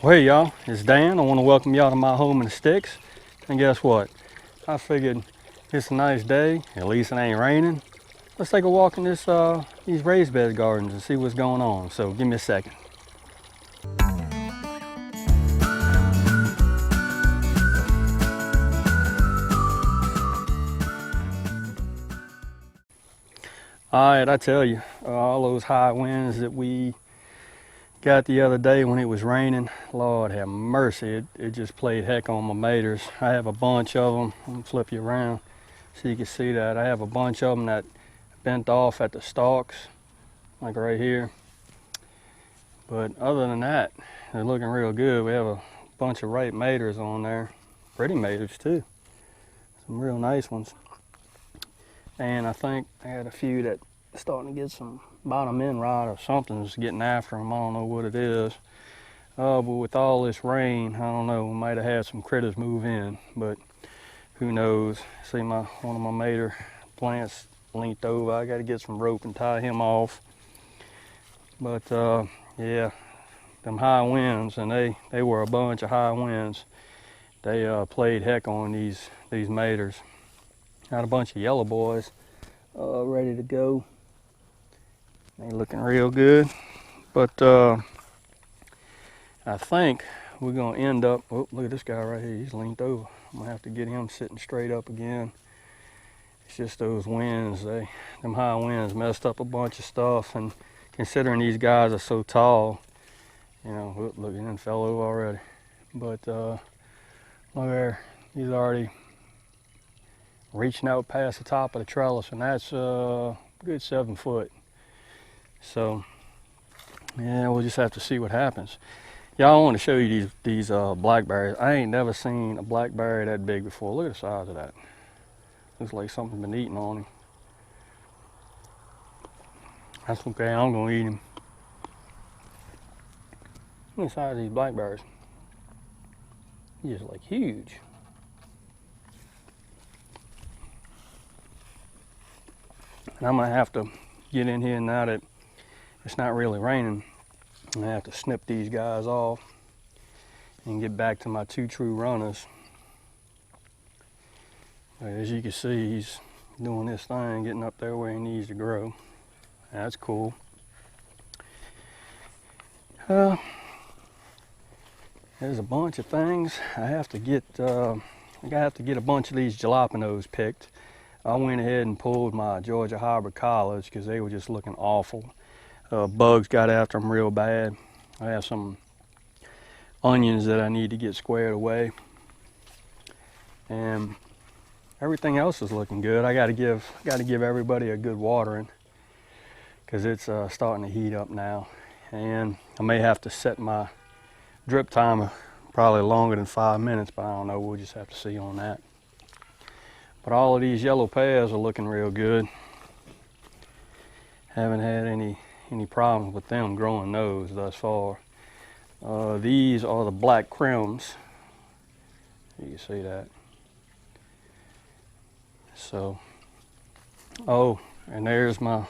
Well, hey y'all, it's Dan. I want to welcome y'all to my home in the sticks. And guess what? I figured it's a nice day. At least it ain't raining. Let's take a walk in these raised bed gardens and see what's going on. So give me a second. All right, I tell you, all those high winds that we got the other day when it was raining, Lord have mercy, it just played heck on my maters. I have a bunch of them. I'm gonna flip you around so you can see that. I have a bunch of them that bent off at the stalks, like right here. But other than that, they're looking real good. We have a bunch of ripe maters on there. Pretty maters too. Some real nice ones. And I think I had a few that starting to get some bottom end rot or something's getting after them. I don't know what it is. But with all this rain, I don't know, we might have had some critters move in, but who knows. See one of my mater plants linked over. I gotta get some rope and tie him off. But yeah, them high winds, and they were a bunch of high winds. They played heck on these maters. Got a bunch of yellow boys ready to go. They looking real good. But I think we're gonna end up, oh, look at this guy right here, he's leaned over. I'm gonna have to get him sitting straight up again. It's just those winds, them high winds messed up a bunch of stuff, and considering these guys are so tall, you know, look, he done fell over already. But look there, he's already reaching out past the top of the trellis, and that's a good 7 foot. So yeah, we'll just have to see what happens. Y'all, I want to show you these blackberries. I ain't never seen a blackberry that big before. Look at the size of that. Looks like something's been eating on him. That's okay, I'm gonna eat him. Look at the size of these blackberries. He's just like huge. And I'm gonna have to get in here now that it's not really raining. I'm gonna have to snip these guys off and get back to my 2 true runners. As you can see, he's doing this thing, getting up there where he needs to grow. That's cool. There's a bunch of things. I have to get a bunch of these jalapenos picked. I went ahead and pulled my Georgia hybrid collards because they were just looking awful. Bugs got after them real bad. I have some onions that I need to get squared away, and everything else is looking good. I got to give everybody a good watering because it's starting to heat up now, and I may have to set my drip timer probably longer than 5 minutes, but I don't know. We'll just have to see on that. But all of these yellow pears are looking real good. Haven't had any problems with them growing those thus far. These are the black crims. You can see that. So, oh, and there's my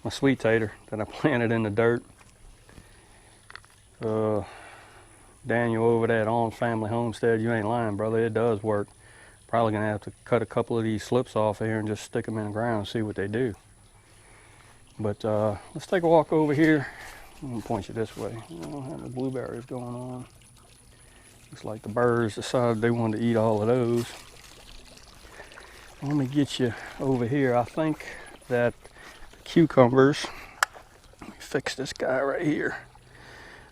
sweet tater that I planted in the dirt. Daniel over there at On Family Homestead, you ain't lying, brother. It does work. Probably gonna have to cut a couple of these slips off here and just stick them in the ground and see what they do. But let's take a walk over here. I'm gonna point you this way. I don't have the blueberries going on. Looks like the birds decided they wanted to eat all of those. Let me get you over here. I think that the cucumbers, let me fix this guy right here.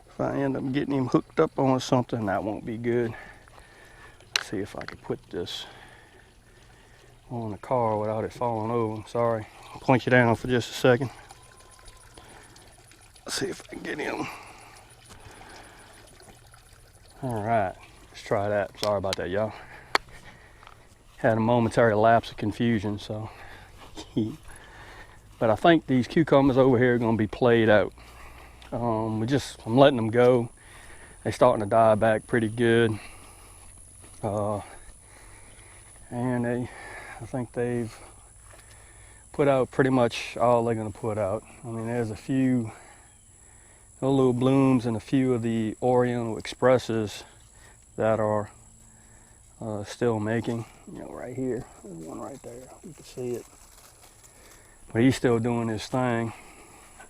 If I end up getting him hooked up on something, that won't be good. Let's see if I can put this on the car without it falling over. Sorry. I'll point you down for just a second. Let's see if I can get him. All right, let's try that. Sorry about that, y'all. Had a momentary lapse of confusion, so. But I think these cucumbers over here are gonna be played out. I'm letting them go. They're starting to die back pretty good. And I think they've put out pretty much all they're gonna put out. I mean, there's a few little blooms and a few of the Oriental Expresses that are still making. You know, right here, there's one right there. You can see it. But he's still doing his thing.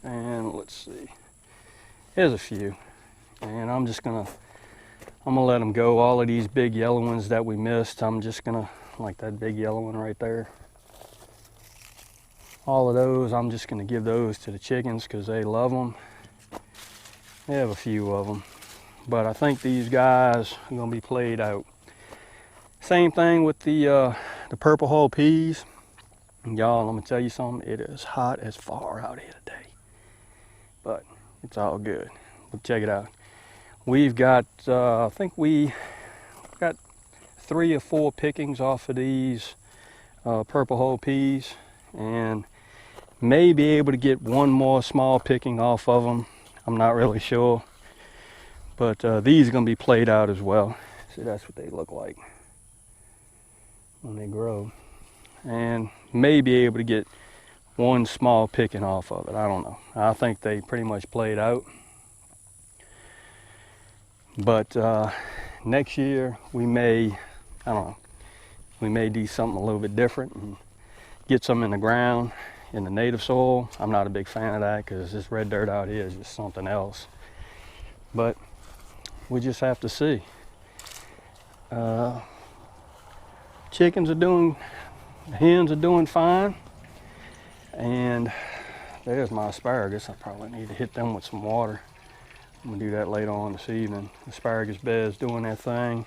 And let's see. Here's a few. And I'm gonna let them go. All of these big yellow ones that we missed, I'm just gonna, like that big yellow one right there. All of those, I'm just gonna give those to the chickens because they love them. They have a few of them. But I think these guys are gonna be played out. Same thing with the purple hull peas. Y'all, I'm gonna tell you something. It is hot as far out here today, but it's all good. But check it out. We've got, I think we got 3 or 4 pickings off of these purple hull peas, and may be able to get one more small picking off of them. I'm not really sure, but these are gonna be played out as well. See, that's what they look like when they grow, and may be able to get one small picking off of it. I don't know. I think they pretty much played out. But next year we may, I don't know, we may do something a little bit different and get some in the ground in the native soil. I'm not a big fan of that because this red dirt out here is just something else. But we just have to see. Chickens are doing, hens are doing fine. And there's my asparagus. I probably need to hit them with some water. I'm gonna do that later on this evening. Asparagus bed's doing their thing.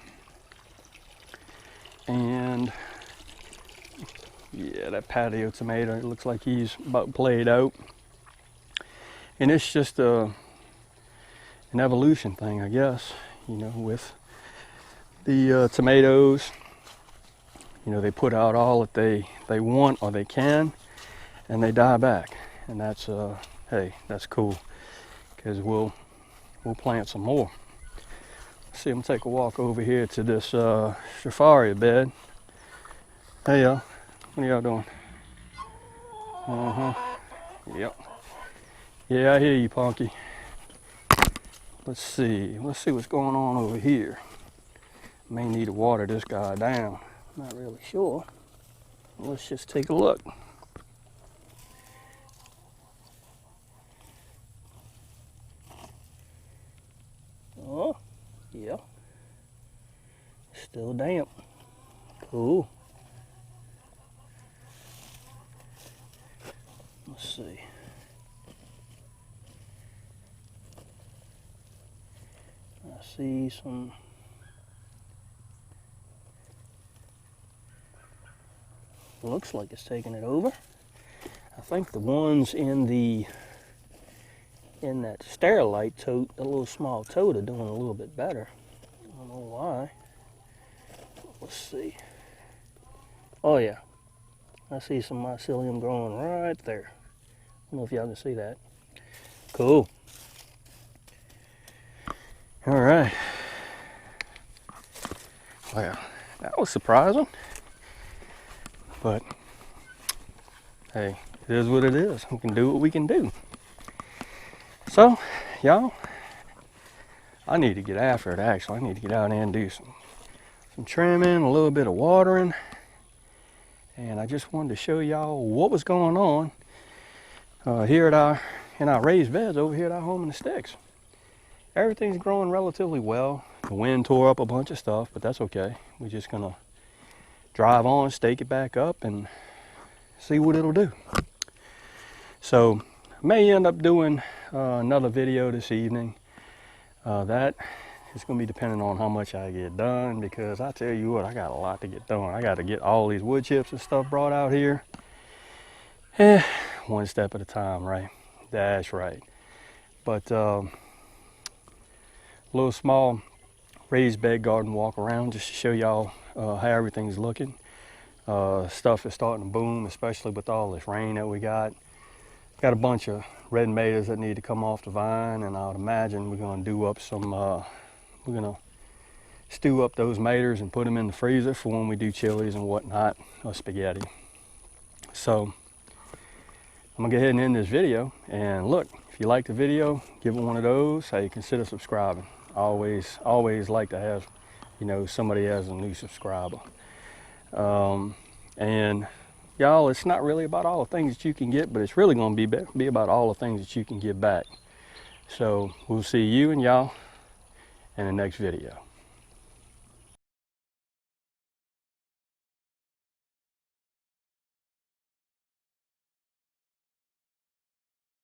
And yeah, that patio tomato, it looks like he's about played out. And it's just an evolution thing, I guess, you know, with the tomatoes. You know, they put out all that they want or they can, and they die back. And that's, hey, that's cool, because we'll plant some more. See, I'm gonna take a walk over here to this Schifferia bed. Hey y'all, what are y'all doing? Yep. Yeah, I hear you, Punky. Let's see what's going on over here. May need to water this guy down. Not really sure. Let's just take a look. Oh, yeah. Still damp. Cool. Let's see. I see some. Looks like it's taking it over. I think the ones in that Sterilite tote, the little small tote, are doing a little bit better. I don't know why. Let's see. Oh yeah, I see some mycelium growing right there. I don't know if y'all can see that. Cool. All right. Well, that was surprising. But hey, it is what it is. We can do what we can do. So, y'all, I need to get after it actually. I need to get out there and do some trimming, a little bit of watering. And I just wanted to show y'all what was going on here at in our raised beds over here at our home in the sticks. Everything's growing relatively well. The wind tore up a bunch of stuff, but that's okay. We're just gonna drive on, stake it back up, and see what it'll do. So I may end up doing another video this evening. That is going to be depending on how much I get done, because I tell you what, I got a lot to get done. I got to get all these wood chips and stuff brought out here. One step at a time, right? That's right. But little small raised bed garden walk around just to show y'all how everything's looking. Stuff is starting to boom, especially with all this rain that we got. Got a bunch of red tomatoes that need to come off the vine, and I would imagine we're going to do up some, we're going to stew up those tomatoes and put them in the freezer for when we do chilies and whatnot, or spaghetti. So I'm going to go ahead and end this video, and look, If you like the video, give it one of those. Hey, consider subscribing. Always like to have, you know, somebody as a new subscriber. And y'all, it's not really about all the things that you can get, but it's really going to be about all the things that you can give back. So we'll see you and y'all in the next video.